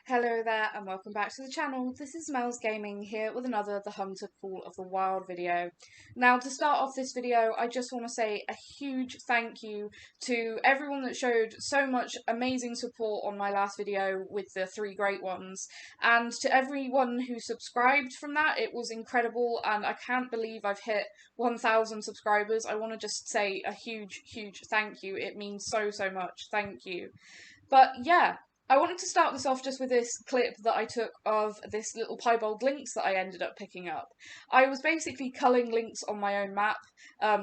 Hello there and welcome back to the channel. This is Mel's Gaming here with another The Hunter Call of the Wild video. Now to start off this video I just want to say a huge thank you to everyone that showed so much amazing support on my last video with the 3 great ones, and to everyone who subscribed from that. It was incredible and I can't believe I've hit 1,000 subscribers. I want to just say a huge thank you. It means so much. Thank you. But yeah, I wanted to start this off just with this clip that I took of this little piebald lynx that I ended up picking up. I was basically culling lynx on my own map,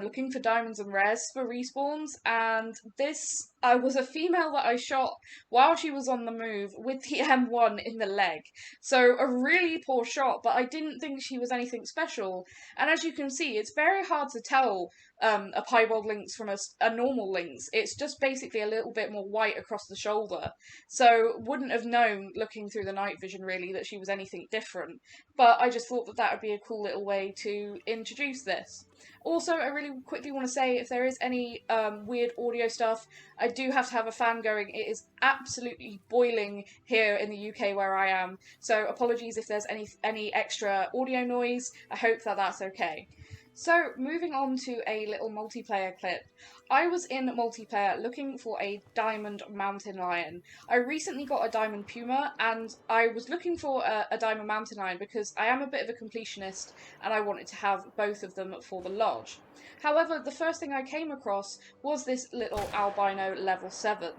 looking for diamonds and rares for respawns, and this was a female that I shot while she was on the move with the M1 in the leg. So a really poor shot, but I didn't think she was anything special. And as you can see, it's very hard to tell a piebald lynx from a normal lynx. It's just basically a little bit more white across the shoulder. So wouldn't have known looking through the night vision really that she was anything different. But I just thought that that would be a cool little way to introduce this. Also, I really quickly want to say if there is any weird audio stuff, I do have to have a fan going. It is absolutely boiling here in the UK where I am. So apologies if there's any extra audio noise. I hope that that's okay. So, moving on to a little multiplayer clip. I was in multiplayer looking for a diamond mountain lion. I recently got a diamond puma and I was looking for a diamond mountain lion because I am a bit of a completionist and I wanted to have both of them for the lodge. However, the first thing I came across was this little albino level 7,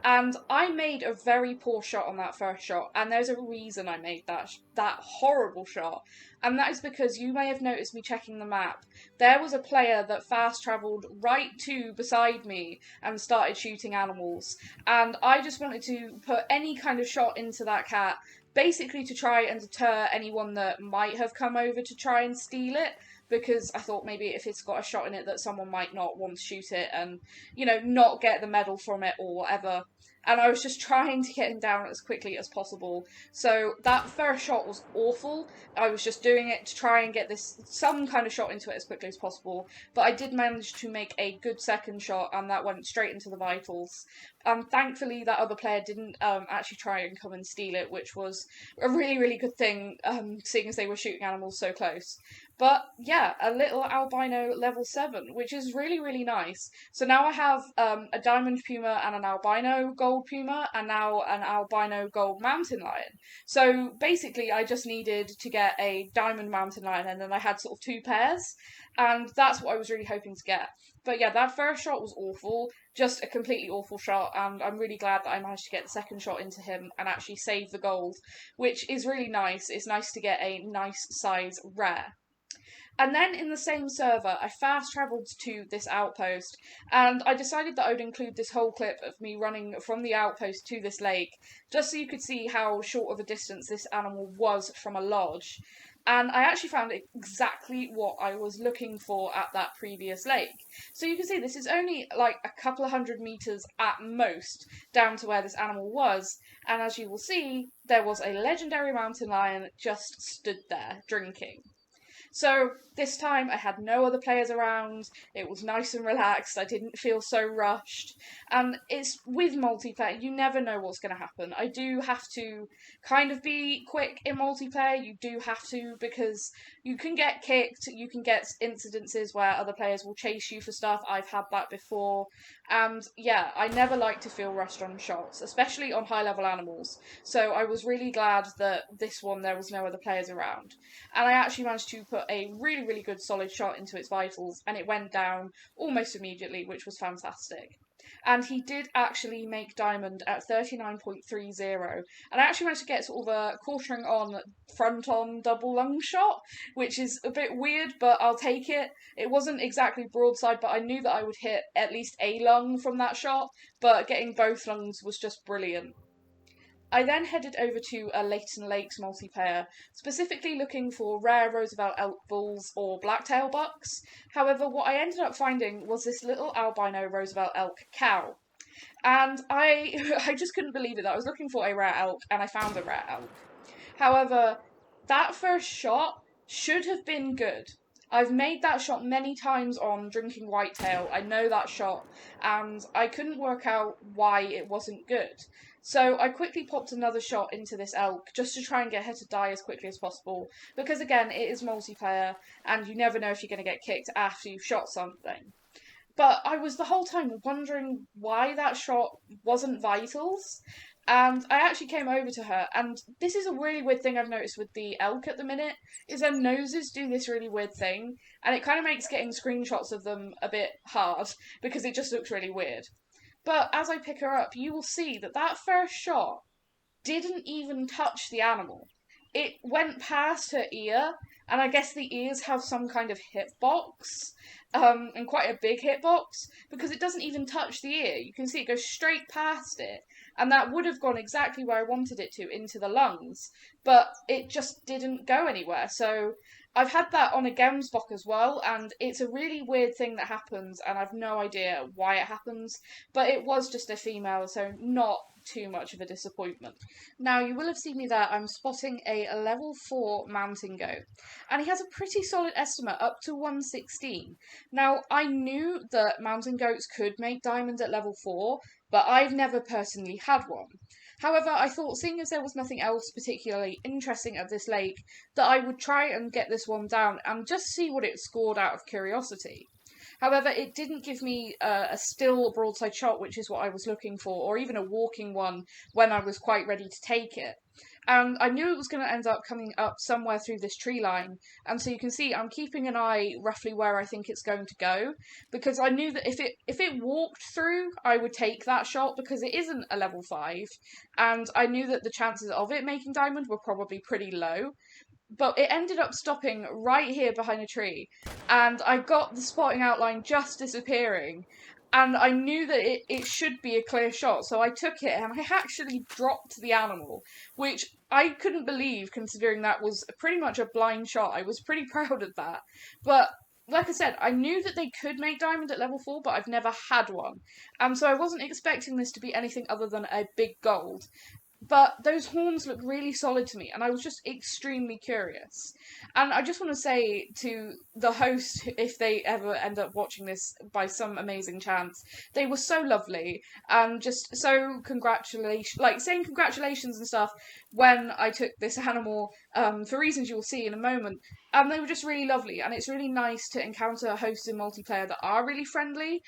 and I made a very poor shot on that first shot, and there's a reason I made that horrible shot, and that is because you may have noticed me checking the map. There was a player that fast travelled right to beside me and started shooting animals, and I just wanted to put any kind of shot into that cat, basically to try and deter anyone that might have come over to try and steal it, because I thought maybe if it's got a shot in it that someone might not want to shoot it and, not get the medal from it or whatever. And I was just trying to get him down as quickly as possible. So that first shot was awful. I was just doing it to try and get some kind of shot into it as quickly as possible. But I did manage to make a good second shot, and that went straight into the vitals. Thankfully, that other player didn't actually try and come and steal it, which was a really good thing, seeing as they were shooting animals so close. But yeah, a little albino level 7, which is really nice. So now I have a diamond puma and an albino gold puma, and now an albino gold mountain lion. So basically I just needed to get a diamond mountain lion, and then I had sort of 2 pairs, and that's what I was really hoping to get. But yeah, that first shot was awful, just a completely awful shot, and I'm really glad that I managed to get the second shot into him and actually save the gold, which is really nice. It's nice to get a nice size rare. And then in the same server, I fast travelled to this outpost, and I decided that I would include this whole clip of me running from the outpost to this lake, just so you could see how short of a distance this animal was from a lodge. And I actually found exactly what I was looking for at that previous lake. So you can see this is only like a couple of 100 metres at most down to where this animal was, and as you will see, there was a legendary mountain lion just stood there drinking. So this time I had no other players around, it was nice and relaxed, I didn't feel so rushed, and it's with multiplayer, you never know what's going to happen. I do have to kind of be quick in multiplayer, you do have to, because you can get kicked, you can get incidences where other players will chase you for stuff. I've had that before, and yeah, I never like to feel rushed on shots, especially on high level animals. So I was really glad that this one there was no other players around, and I actually managed to put a really good solid shot into its vitals, and it went down almost immediately, which was fantastic. And he did actually make diamond at 39.30, and I actually managed to get sort of a quartering on front on double lung shot, which is a bit weird, but I'll take it. It wasn't exactly broadside, but I knew that I would hit at least a lung from that shot, but getting both lungs was just brilliant. I then headed over to a Leighton Lakes multiplayer, specifically looking for rare Roosevelt elk bulls or blacktail bucks. However, what I ended up finding was this little albino Roosevelt elk cow. And I just couldn't believe it that I was looking for a rare elk and I found a rare elk. However, that first shot should have been good. I've made that shot many times on drinking whitetail. I know that shot, and I couldn't work out why it wasn't good. So I quickly popped another shot into this elk just to try and get her to die as quickly as possible, because again, it is multiplayer and you never know if you're going to get kicked after you've shot something. But I was the whole time wondering why that shot wasn't vitals. And I actually came over to her, and this is a really weird thing I've noticed with the elk at the minute, is their noses do this really weird thing, and it kind of makes getting screenshots of them a bit hard, because it just looks really weird. But as I pick her up, you will see that that first shot didn't even touch the animal. It went past her ear, and I guess the ears have some kind of hitbox, and quite a big hitbox, because it doesn't even touch the ear. You can see it goes straight past it, and that would have gone exactly where I wanted it to, into the lungs, but it just didn't go anywhere. So I've had that on a Gemsbok as well, and it's a really weird thing that happens, and I've no idea why it happens, but it was just a female, so not too much of a disappointment. Now, you will have seen me there, I'm spotting a level 4 mountain goat, and he has a pretty solid estimate, up to 116. Now, I knew that mountain goats could make diamonds at level 4, but I've never personally had one. However, I thought, seeing as there was nothing else particularly interesting at this lake, that I would try and get this one down and just see what it scored out of curiosity. However, it didn't give me a still broadside shot, which is what I was looking for, or even a walking one when I was quite ready to take it. And I knew it was going to end up coming up somewhere through this tree line, and so you can see I'm keeping an eye roughly where I think it's going to go, because I knew that if it walked through, I would take that shot, because it isn't a level 5, and I knew that the chances of it making diamond were probably pretty low. But it ended up stopping right here behind a tree, and I got the spotting outline just disappearing, and I knew that it should be a clear shot, so I took it and I actually dropped the animal, which I couldn't believe, considering that was pretty much a blind shot. I was pretty proud of that. But like I said, I knew that they could make diamond at level 4, but I've never had one, and so I wasn't expecting this to be anything other than a big gold. But those horns look really solid to me, and I was just extremely curious. And I just want to say to the host, if they ever end up watching this by some amazing chance, they were so lovely and just so saying congratulations and stuff when I took this animal, for reasons you will see in a moment. And they were just really lovely, and it's really nice to encounter hosts in multiplayer that are really friendly.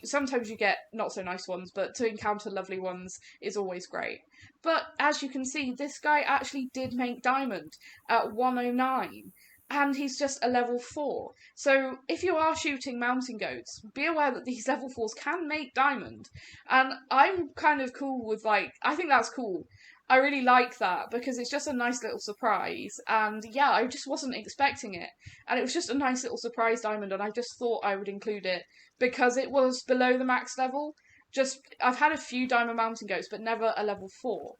Sometimes you get not so nice ones, but to encounter lovely ones is always great. But as you can see, this guy actually did make diamond at 109, and he's just a level 4. So if you are shooting mountain goats, be aware that these level 4s can make diamond. And I'm kind of cool with, I think that's cool. I really like that, because it's just a nice little surprise, and yeah, I just wasn't expecting it, and it was just a nice little surprise diamond, and I just thought I would include it, because it was below the max level. I've had a few diamond mountain goats, but never a level 4.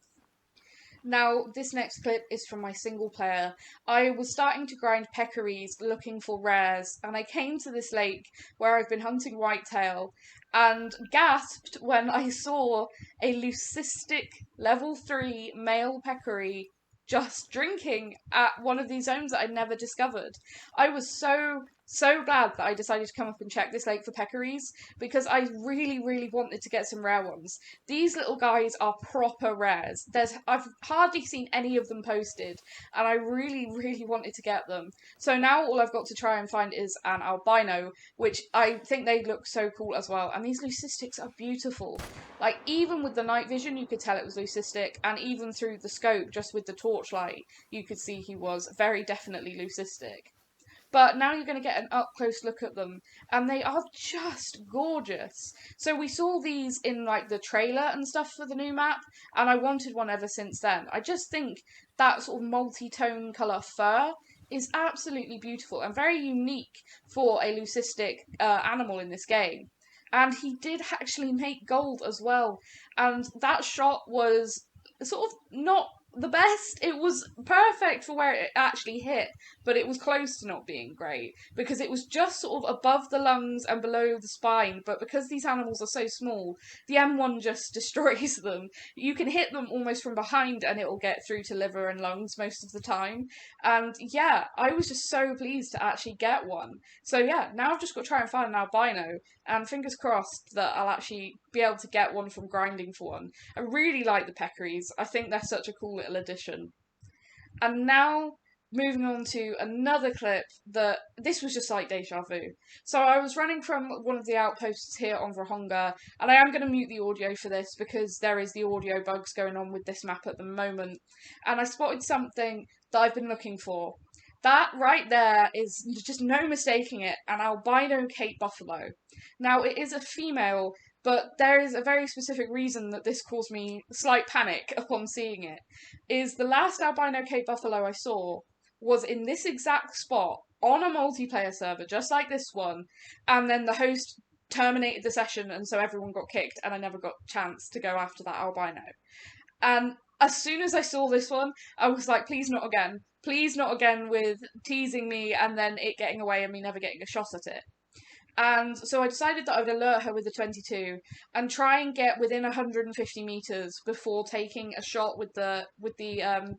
Now, this next clip is from my single player. I was starting to grind peccaries looking for rares, and I came to this lake where I've been hunting whitetail, and gasped when I saw a leucistic level 3 male peccary just drinking at one of these zones that I'd never discovered. I was so glad that I decided to come up and check this lake for peccaries, because I really wanted to get some rare ones. These little guys are proper rares. I've hardly seen any of them posted, and I really wanted to get them. So now all I've got to try and find is an albino, which I think they look so cool as well. And these leucistics are beautiful. Like, even with the night vision, you could tell it was leucistic, and even through the scope, just with the torchlight, you could see he was very definitely leucistic. But now you're going to get an up-close look at them, and they are just gorgeous. So we saw these in, the trailer and stuff for the new map, and I wanted one ever since then. I just think that sort of multi-tone colour fur is absolutely beautiful, and very unique for a leucistic animal in this game. And he did actually make gold as well, and that shot was sort of not the best. It was perfect for where it actually hit, but it was close to not being great, because it was just sort of above the lungs and below the spine, but because these animals are so small, the M1 just destroys them. You can hit them almost from behind and it will get through to liver and lungs most of the time. And yeah, I was just so pleased to actually get one. So yeah, now I've just got to try and find an albino, and fingers crossed that I'll actually be able to get one from grinding for one. I really like the peccaries. I think they're such a cool little addition. And now, moving on to another clip that this was just like deja vu. So I was running from one of the outposts here on Vahonga, and I am going to mute the audio for this because there is the audio bugs going on with this map at the moment. And I spotted something that I've been looking for. That right there is just no mistaking it, an albino Cape buffalo. Now, it is a female, but there is a very specific reason that this caused me slight panic upon seeing it. Is the last albino Cape buffalo I saw was in this exact spot on a multiplayer server, just like this one, and then the host terminated the session, and so everyone got kicked, and I never got a chance to go after that albino. And as soon as I saw this one, I was like, please not again. Please not again with teasing me and then it getting away and me never getting a shot at it. And so I decided that I would alert her with the 22 and try and get within 150 meters before taking a shot with the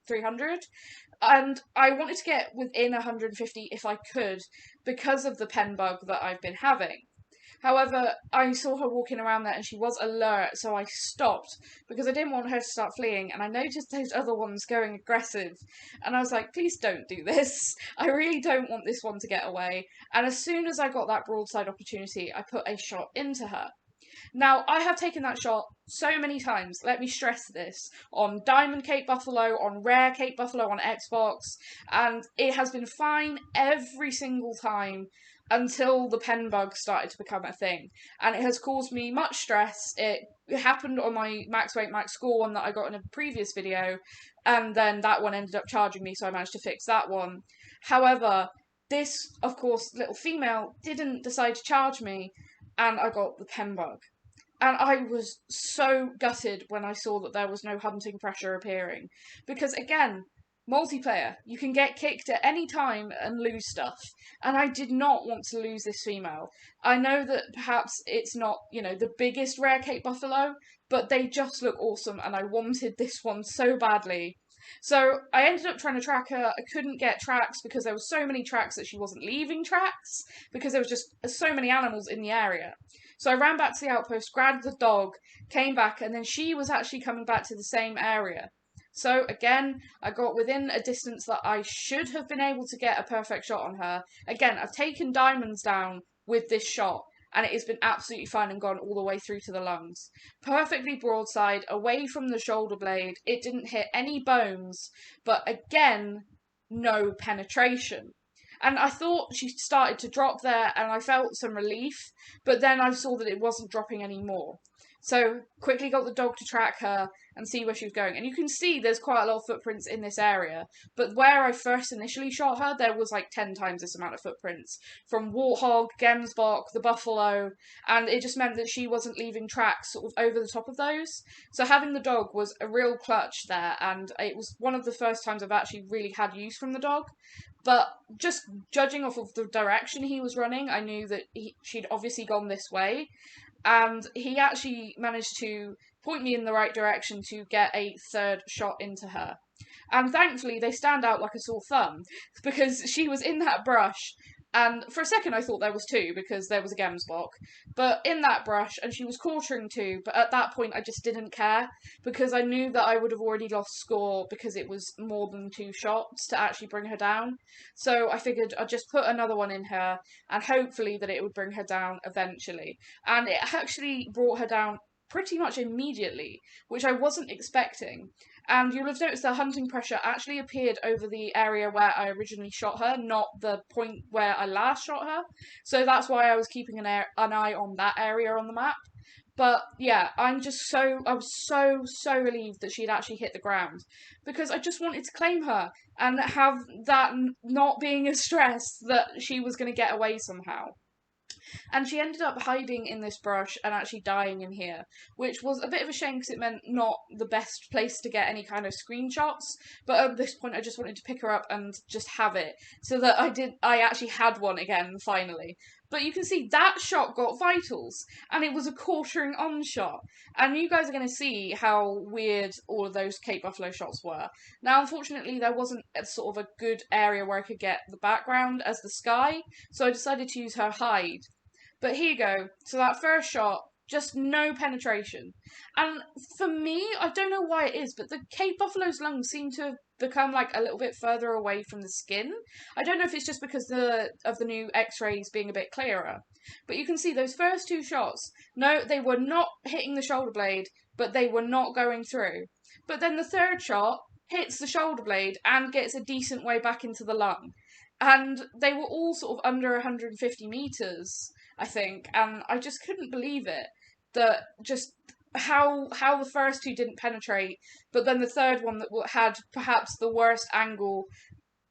300. And I wanted to get within 150 if I could because of the pen bug that I've been having. However, I saw her walking around there and she was alert, so I stopped because I didn't want her to start fleeing, and I noticed those other ones going aggressive, and I was like, please don't do this. I really don't want this one to get away. And as soon as I got that broadside opportunity, I put a shot into her. Now, I have taken that shot so many times, let me stress this, on Diamond Cape Buffalo, on Rare Cape Buffalo on Xbox, and it has been fine every single time until the pen bug started to become a thing. And it has caused me much stress. It happened on my max weight, max score one that I got in a previous video, and then that one ended up charging me, so I managed to fix that one. However, this, of course, little female didn't decide to charge me, and I got the pen bug. And I was so gutted when I saw that there was no hunting pressure appearing. Because again, multiplayer, you can get kicked at any time and lose stuff. And I did not want to lose this female. I know that perhaps it's not, the biggest rare Cape Buffalo, but they just look awesome and I wanted this one so badly. So I ended up trying to track her. I couldn't get tracks because there were so many tracks that she wasn't leaving tracks because there was just so many animals in the area. So I ran back to the outpost, grabbed the dog, came back, and then she was actually coming back to the same area. So again, I got within a distance that I should have been able to get a perfect shot on her. Again, I've taken diamonds down with this shot, and it has been absolutely fine and gone all the way through to the lungs. Perfectly broadside, away from the shoulder blade. It didn't hit any bones, but again, no penetration. And I thought she started to drop there and I felt some relief, but then I saw that it wasn't dropping anymore. So quickly got the dog to track her and see where she was going. And you can see there's quite a lot of footprints in this area. But where I first initially shot her, there was like 10 times this amount of footprints. From Warthog, Gemsbok, the Buffalo, and it just meant that she wasn't leaving tracks sort of over the top of those. So having the dog was a real clutch there, and it was one of the first times I've actually really had use from the dog. But just judging off of the direction he was running, I knew that she'd obviously gone this way. And he actually managed to point me in the right direction to get a third shot into her. And thankfully, they stand out like a sore thumb, because she was in that brush, and for a second I thought there was two, because there was a Gemsbok, but in that brush, and she was quartering two, but at that point I just didn't care, because I knew that I would have already lost score, because it was more than 2 shots to actually bring her down. So I figured I'd just put another one in her, and hopefully that it would bring her down eventually. And it actually brought her down pretty much immediately, which I wasn't expecting. And you'll have noticed the hunting pressure actually appeared over the area where I originally shot her, not the point where I last shot her. So that's why I was keeping an eye on that area on the map. But yeah, I was so relieved that she'd actually hit the ground, because I just wanted to claim her and have that not being a stress that she was going to get away somehow. And she ended up hiding in this brush and actually dying in here, which was a bit of a shame because it meant not the best place to get any kind of screenshots. But at this point, I just wanted to pick her up and just have it, so that I actually had one again, finally. But you can see that shot got vitals, and it was a quartering on shot. And you guys are going to see how weird all of those Cape Buffalo shots were. Now, unfortunately, there wasn't a sort of a good area where I could get the background as the sky, so I decided to use her hide. But here you go. So that first shot, just no penetration. And for me, I don't know why it is, but the Cape buffalo's lungs seem to have become like a little bit further away from the skin. I don't know if it's just because of the new X-rays being a bit clearer, but you can see those first two shots. No, they were not hitting the shoulder blade, but they were not going through. But then the third shot hits the shoulder blade and gets a decent way back into the lung. And they were all sort of under 150 meters, I think, and I just couldn't believe it that just how the first two didn't penetrate, but then the third one that had perhaps the worst angle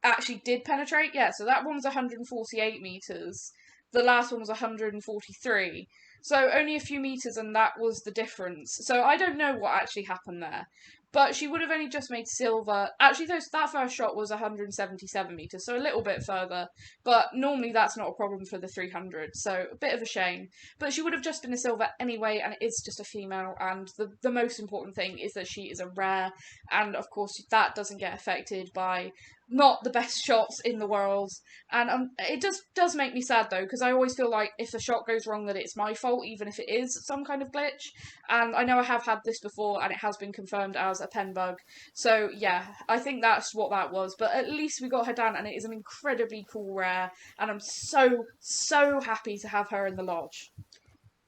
actually did penetrate. Yeah, so that one was 148 meters. The last one was 143. So only a few meters, and that was the difference. So I don't know what actually happened there. But she would have only just made silver. Actually, that first shot was 177 meters, so a little bit further. But normally that's not a problem for the 300, so a bit of a shame. But she would have just been a silver anyway, and it is just a female. And the most important thing is that she is a rare, and of course that doesn't get affected by not the best shots in the world. And it does make me sad though, because I always feel like if a shot goes wrong that it's my fault, even if it is some kind of glitch. And I know I have had this before and it has been confirmed as a pen bug. So yeah, I think that's what that was. But at least we got her down, and it is an incredibly cool rare, and I'm so happy to have her in the lodge.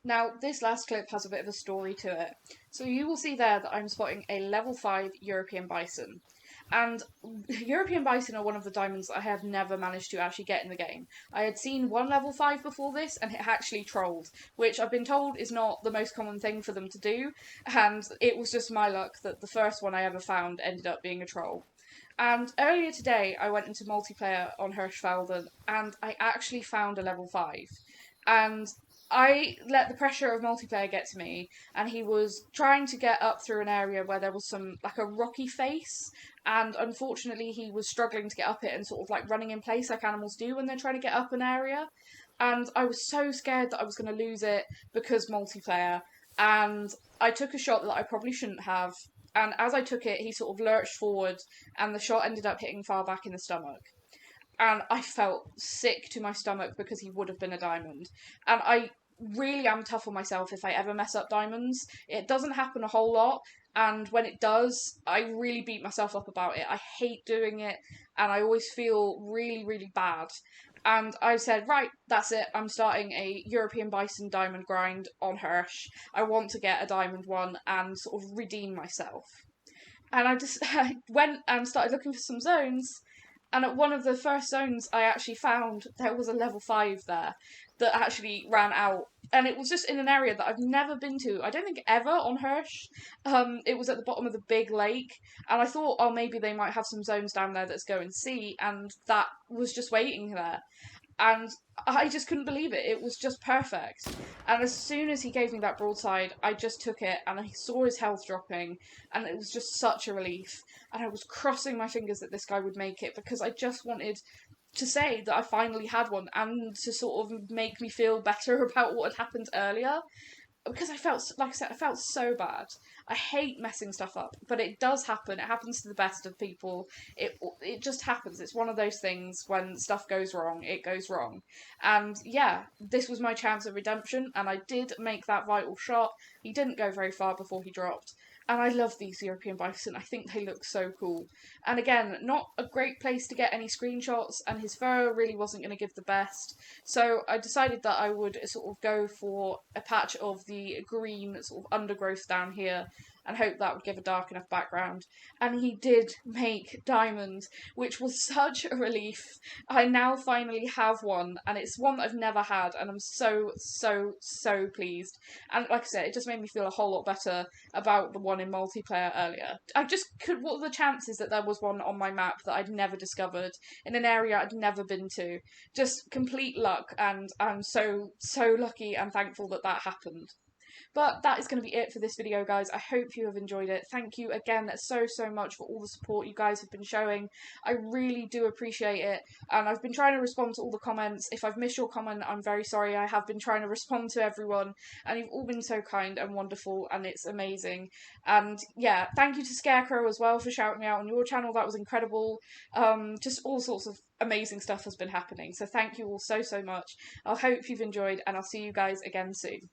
Now, this last clip has a bit of a story to it. So you will see there that I'm spotting a level 5 European bison. And European bison are one of the diamonds I have never managed to actually get in the game. I had seen one level 5 before this, and it actually trolled, which I've been told is not the most common thing for them to do, and it was just my luck that the first one I ever found ended up being a troll. And earlier today, I went into multiplayer on Hirschfelden, and I actually found a level 5. And I let the pressure of multiplayer get to me, and he was trying to get up through an area where there was some, like, a rocky face, and unfortunately he was struggling to get up it and sort of like running in place like animals do when they're trying to get up an area. And I was so scared that I was going to lose it because multiplayer, and I took a shot that I probably shouldn't have, and as I took it, he sort of lurched forward, and the shot ended up hitting far back in the stomach. And I felt sick to my stomach because he would have been a diamond. And I really am tough on myself if I ever mess up diamonds. It doesn't happen a whole lot, and when it does, I really beat myself up about it. I hate doing it, and I always feel really bad. And I said, right, that's it, I'm starting a European Bison diamond grind on Hirsch. I want to get a diamond one and sort of redeem myself. And I just went and started looking for some zones, and at one of the first zones I actually found, there was a level 5 there that actually ran out. And it was just in an area that I've never been to, I don't think ever, on Hirsch. It was at the bottom of the big lake, and I thought, oh, maybe they might have some zones down there, let's go and see, and that was just waiting there. And I just couldn't believe it. It was just perfect. And as soon as he gave me that broadside, I just took it, and I saw his health dropping, and it was just such a relief. And I was crossing my fingers that this guy would make it, because I just wanted to say that I finally had one, and to sort of make me feel better about what had happened earlier. Because I felt, like I said, I felt so bad. I hate messing stuff up, but it does happen. It happens to the best of people. It just happens. It's one of those things when stuff goes wrong, it goes wrong. And yeah, this was my chance of redemption, and I did make that vital shot. He didn't go very far before he dropped. And I love these European bison. I think they look so cool. And again, not a great place to get any screenshots, and his fur really wasn't going to give the best. So I decided that I would sort of go for a patch of the green sort of undergrowth down here, and hope that would give a dark enough background. And he did make diamond, which was such a relief. I now finally have one, and it's one that I've never had, and I'm so pleased. And like I said, it just made me feel a whole lot better about the one in multiplayer earlier. What are the chances that there was one on my map that I'd never discovered, in an area I'd never been to? Just complete luck, and I'm so lucky and thankful that that happened. But that is going to be it for this video, guys. I hope you have enjoyed it. Thank you again so much for all the support you guys have been showing. I really do appreciate it, and I've been trying to respond to all the comments. If I've missed your comment, I'm very sorry. I have been trying to respond to everyone, and you've all been so kind and wonderful, and it's amazing. And yeah, thank you to Scarecrow as well for shouting me out on your channel. That was incredible. Just all sorts of amazing stuff has been happening. So thank you all so much. I hope you've enjoyed, and I'll see you guys again soon.